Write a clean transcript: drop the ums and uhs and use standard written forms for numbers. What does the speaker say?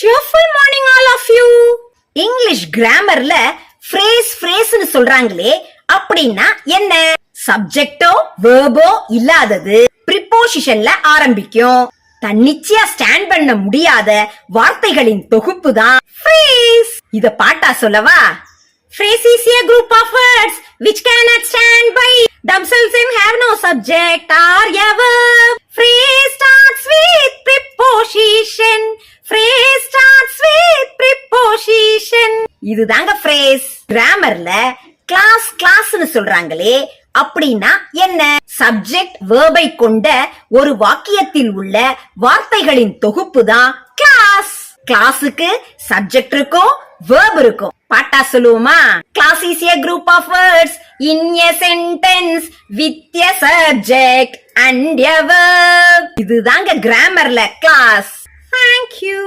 cheerful morning all of you. English கிராமர்ல ஃப்ரேஸ்னு சொல்றாங்களே அப்படின்னா என்ன? சப்ஜெக்டோ வேர்போ இல்லாதது ப்ரிபோசிஷன்ல ஆரம்பிக்கும். தன்னிச்சையா ஸ்டாண்ட் பண்ண முடியாத வார்த்தைகளின் தொகுப்பு தான் ஃப்ரேஸ். இத பாட்டா சொல்லவா? Phrase is a group of words which cannot stand by themselves and have no subject or a verb. Phrase starts with preposition. Phrase starts with preposition. இதுதாங்க phrase. கிராமர்ல கிளாஸ்னு சொல்றாங்களே அப்படின்னா என்ன? சப்ஜெக்ட் வேர்பை கொண்ட ஒரு வாக்கியத்தில் உள்ள வார்த்தைகளின் தொகுப்பு தான் கிளாஸ். கிளாஸுக்கு சப்ஜெக்ட் இருக்கும், verb இருக்கும். பாட்டா சொல்லுவோமா? Class is a group of words in a sentence with a subject and a verb. இதுதாங்க கிராமர்ல கிளாஸ். Thank you.